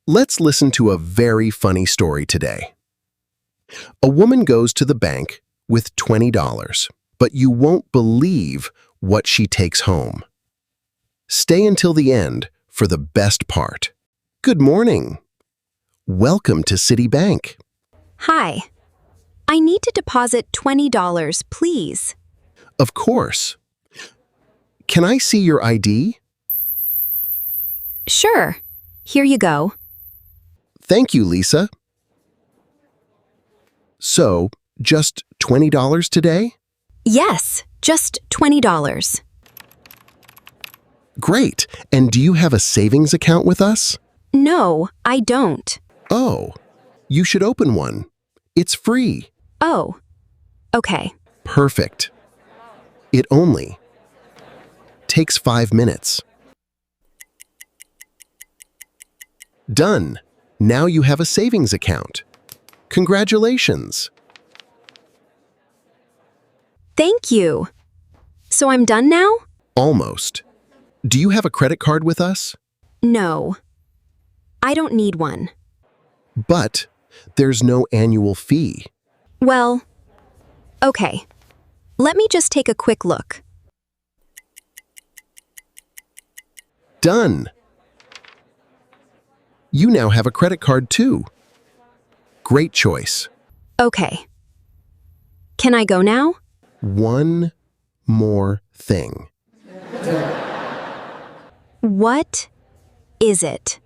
Let's listen to a very funny story today. A woman goes to the bank with $20, but you won't believe what she takes home. Stay until the end for the best part. Good morning. Welcome to Citibank. Hi. I need to deposit $20, please. Of course. Can I see your ID? Sure. Here you go. Thank you, Lisa. So, just $20 today? Yes, just $20. Great. And do you have a savings account with us? No, I don't. Oh, you should open one. It's free. Oh, okay. Perfect. It only takes 5 minutes. Done. Now you have a savings account. Congratulations. Thank you. So I'm done now? Almost. Do you have a credit card with us? No. I don't need one. But there's no annual fee. Well, okay. Let me just take a quick look. Done. You now have a credit card too. Great choice. Okay. Can I go now? One more thing. What is it?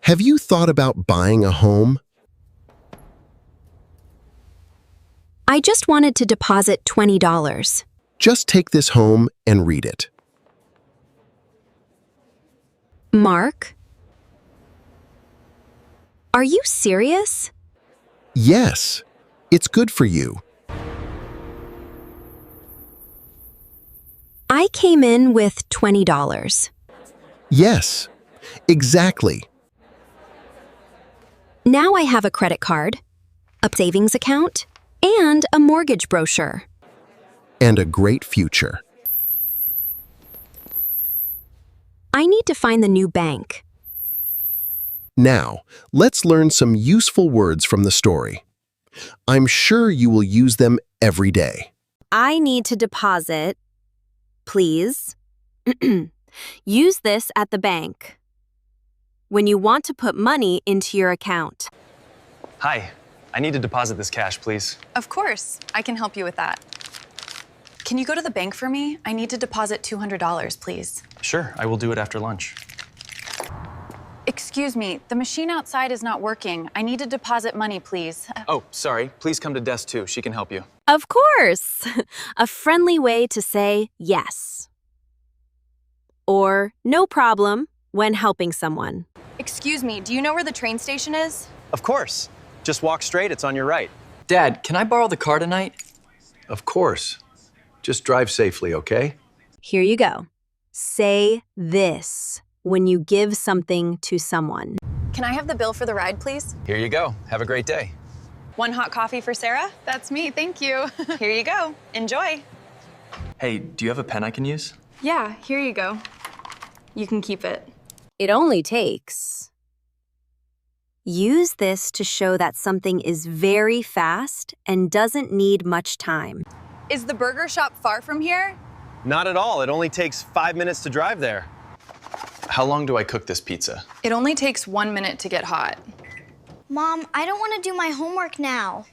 Have you thought about buying a home? I just wanted to deposit $20. Just take this home and read it. Mark? Are you serious? Yes, it's good for you. I came in with $20. Yes, exactly. Now I have a credit card, a savings account, and a mortgage brochure. And a great future. I need to find the new bank. Now, let's learn some useful words from the story. I'm sure you will use them every day. I need to deposit, please. Use this at the bank. When you want to put money into your account. Hi, I need to deposit this cash, please. Of course, I can help you with that. Can you go to the bank for me? I need to deposit $200, please. Sure, I will do it after lunch. Excuse me, the machine outside is not working. I need to deposit money, please. Oh, sorry. Please come to desk 2. She can help you. Of course! A friendly way to say yes. Or no problem when helping someone. Excuse me, do you know where the train station is? Of course. Just walk straight. It's on your right. Dad, can I borrow the car tonight? Of course. Just drive safely, okay? Here you go. Say this when you give something to someone. Can I have the bill for the ride, please? Here you go. Have a great day. 1 hot coffee for Sarah? That's me, thank you. Here you go. Enjoy. Hey, do you have a pen I can use? Yeah, here you go. You can keep it. It only takes. Use this to show that something is very fast and doesn't need much time. Is the burger shop far from here? Not at all. It only takes 5 minutes to drive there. How long do I cook this pizza? It only takes 1 minute to get hot. Mom, I don't want to do my homework now.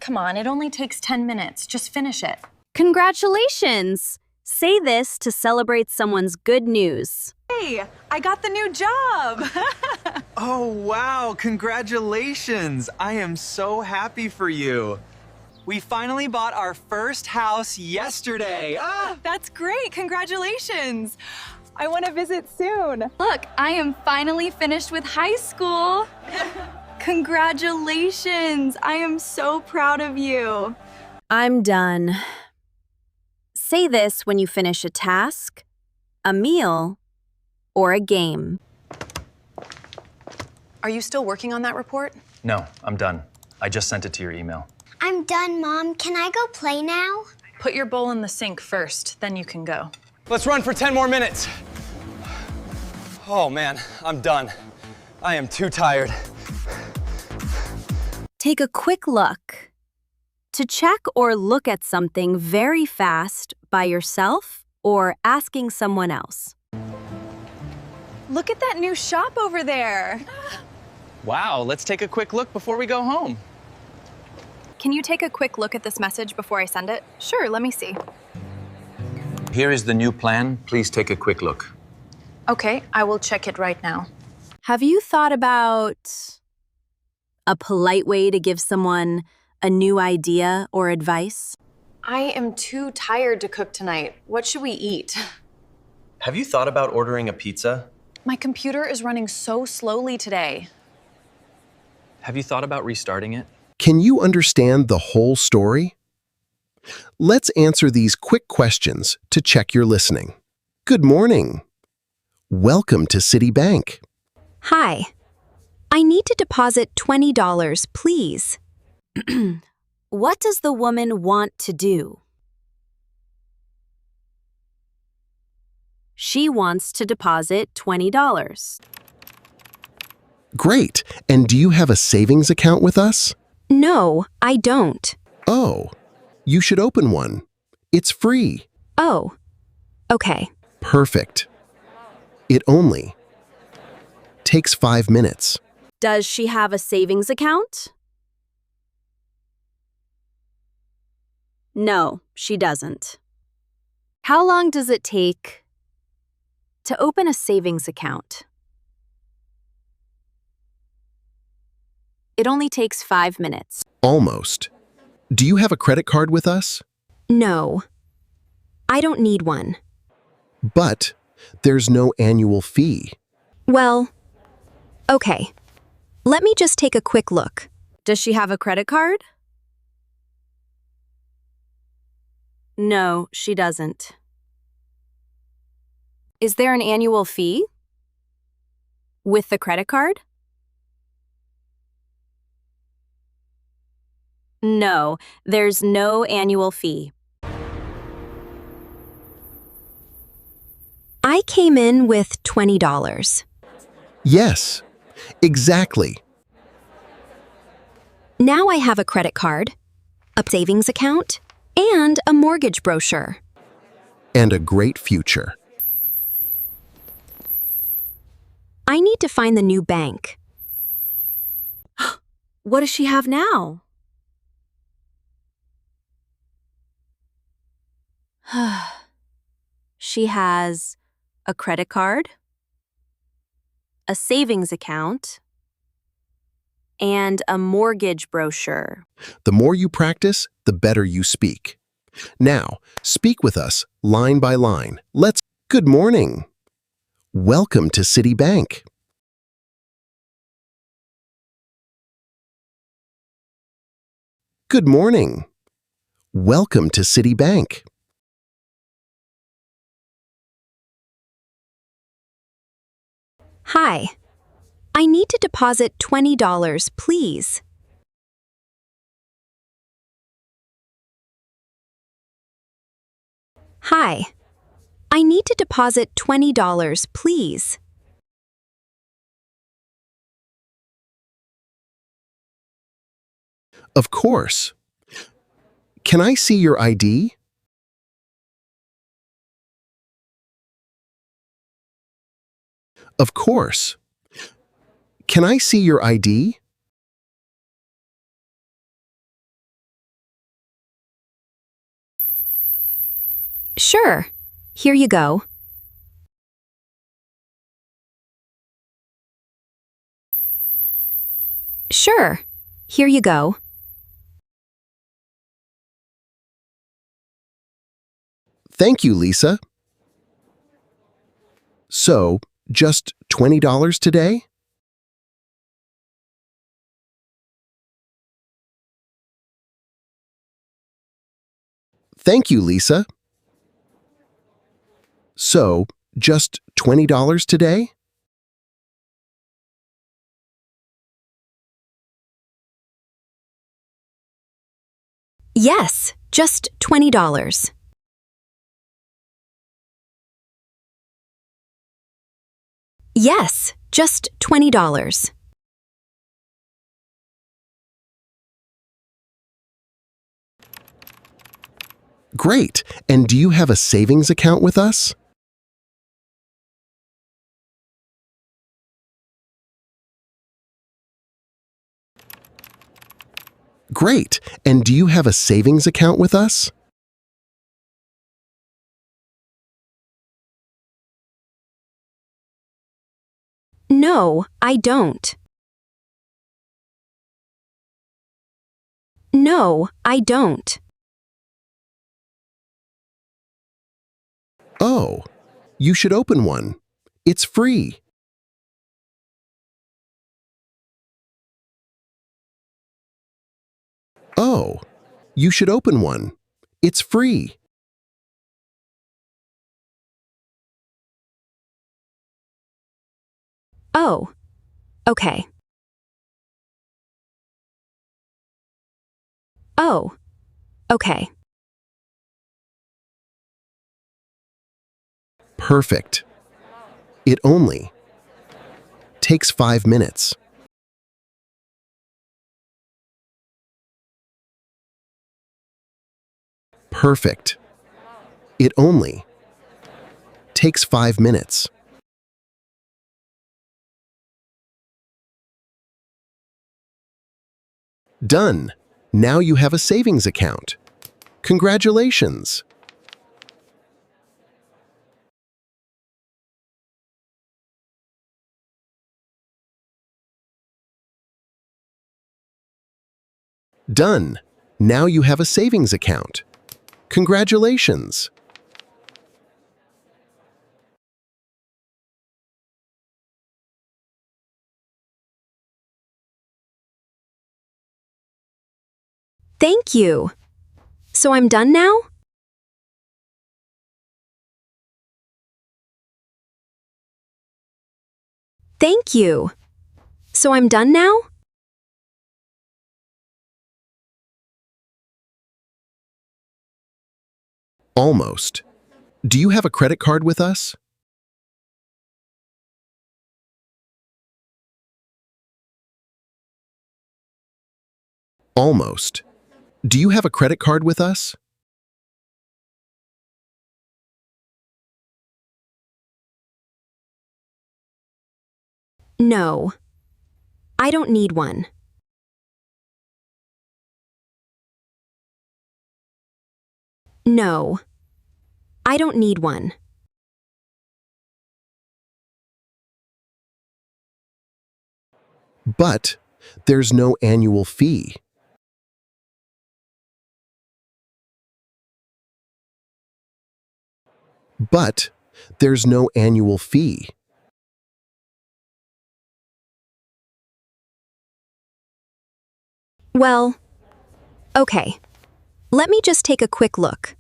Come on, it only takes 10 minutes. Just finish it. Congratulations! Say this to celebrate someone's good news. Hey, I got the new job. Oh, wow, congratulations. I am so happy for you. We finally bought our first house yesterday. That's great. Congratulations. I want to visit soon. Look, I am finally finished with high school. Congratulations. I am so proud of you. I'm done. Say this when you finish a task, a meal, or a game. Are you still working on that report? No, I'm done. I just sent it to your email. I'm done, Mom. Can I go play now? Put your bowl in the sink first, then you can go. Let's run for 10 more minutes. Oh man, I'm done. I am too tired. Take a quick look. To check or look at something very fast by yourself or asking someone else. Look at that new shop over there. Wow, let's take a quick look before we go home. Can you take a quick look at this message before I send it? Sure, let me see. Here is the new plan. Please take a quick look. Okay, I will check it right now. Have you thought about a polite way to give someone a new idea or advice? I am too tired to cook tonight. What should we eat? Have you thought about ordering a pizza? My computer is running so slowly today. Have you thought about restarting it? Can you understand the whole story? Let's answer these quick questions to check your listening. Good morning. Welcome to Citibank. Hi. I need to deposit $20, please. What does the woman want to do? She wants to deposit $20. Great. And do you have a savings account with us? No, I don't. Oh, you should open one. It's free. Oh, okay. Perfect. It only takes 5 minutes. Does she have a savings account? No, she doesn't. How long does it take to open a savings account? It only takes 5 minutes. Almost. Do you have a credit card with us? No, I don't need one. But there's no annual fee. Well, okay. Let me just take a quick look. Does she have a credit card? No, she doesn't. Is there an annual fee with the credit card? No, there's no annual fee. I came in with $20. Yes, exactly. Now I have a credit card, a savings account, and a mortgage brochure. And a great future. I need to find the new bank. What does she have now? She has a credit card, a savings account, and a mortgage brochure. The more you practice, the better you speak. Now, speak with us line by line. Good morning. Welcome to Citibank. Good morning. Welcome to Citibank. Hi. I need to deposit $20, please. Hi. I need to deposit $20, please. Of course. Can I see your ID? Of course. Can I see your ID? Sure. Here you go. Sure. Here you go. Thank you, Lisa. So, just $20 today? Thank you, Lisa. So, just $20 today? Yes, just $20. Yes, just $20. Great. And do you have a savings account with us? Great. And do you have a savings account with us? No, I don't. No, I don't. Oh, you should open one. It's free. Oh, you should open one. It's free. Oh, okay. Oh, okay. Perfect. It only takes 5 minutes. Perfect. It only takes 5 minutes. Done. Now you have a savings account. Congratulations. Done. Now you have a savings account. Congratulations. Thank you. So I'm done now? Thank you. So I'm done now? Almost. Do you have a credit card with us? Almost. Do you have a credit card with us? No. I don't need one. No. I don't need one. But there's no annual fee. But there's no annual fee. Well, okay. Let me just take a quick look.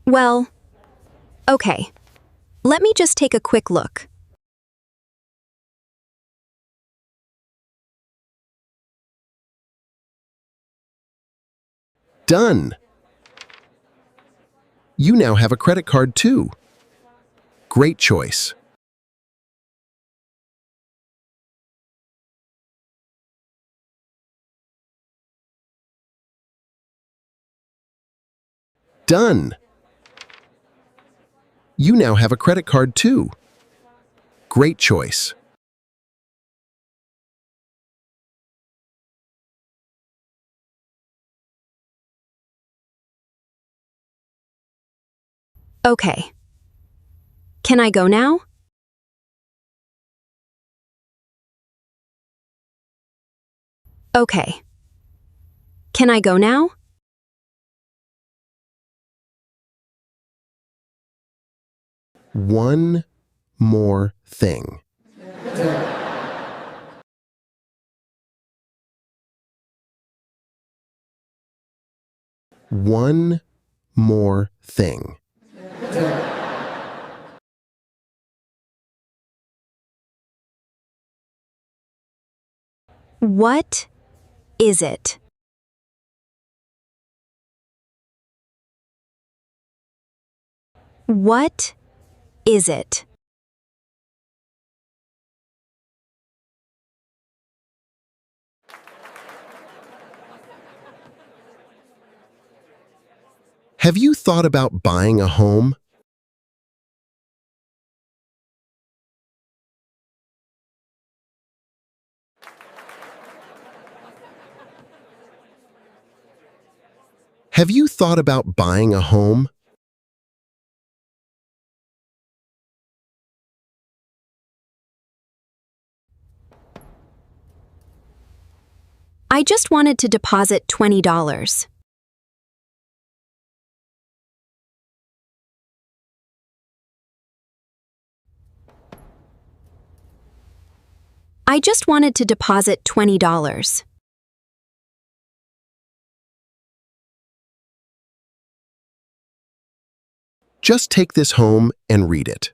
Well, okay. Let me just take a quick look. Done. You now have a credit card too. Great choice. Done. You now have a credit card too. Great choice. Okay. Can I go now? Okay. Can I go now? One more thing. One more thing. What is it? What is it? Have you thought about buying a home? Have you thought about buying a home? I just wanted to deposit $20. I just wanted to deposit $20. Just take this home and read it.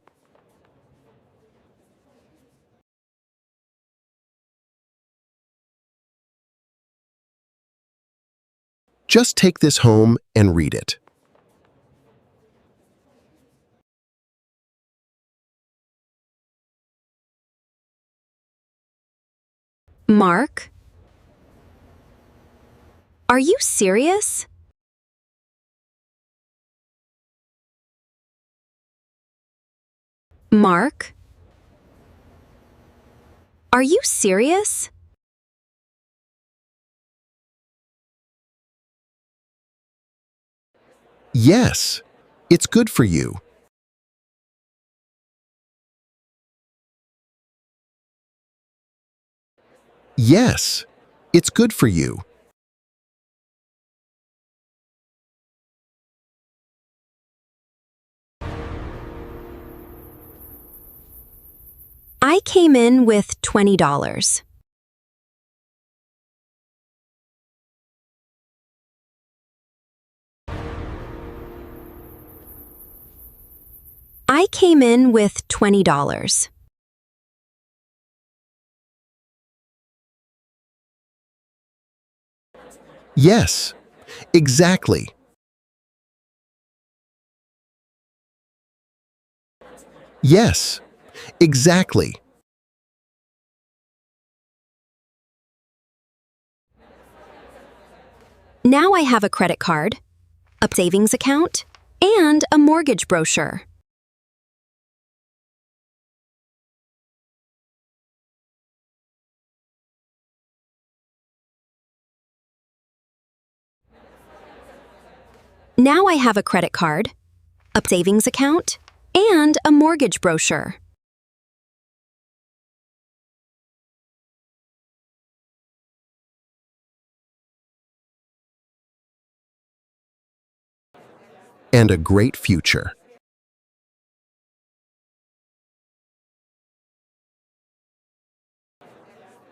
Just take this home and read it. Mark? Are you serious? Mark? Are you serious? Yes, it's good for you. Yes, it's good for you. I came in with $20. I came in with $20. Yes, exactly. Yes, exactly. Now I have a credit card, a savings account, and a mortgage brochure. Now I have a credit card, a savings account, and a mortgage brochure. And a great future.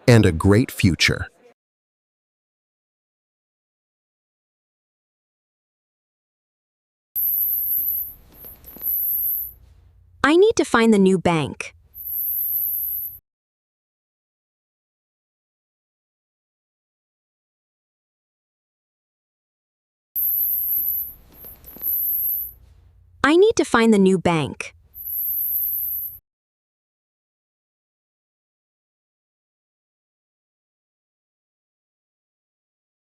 And a great future. I need to find the new bank. I need to find the new bank.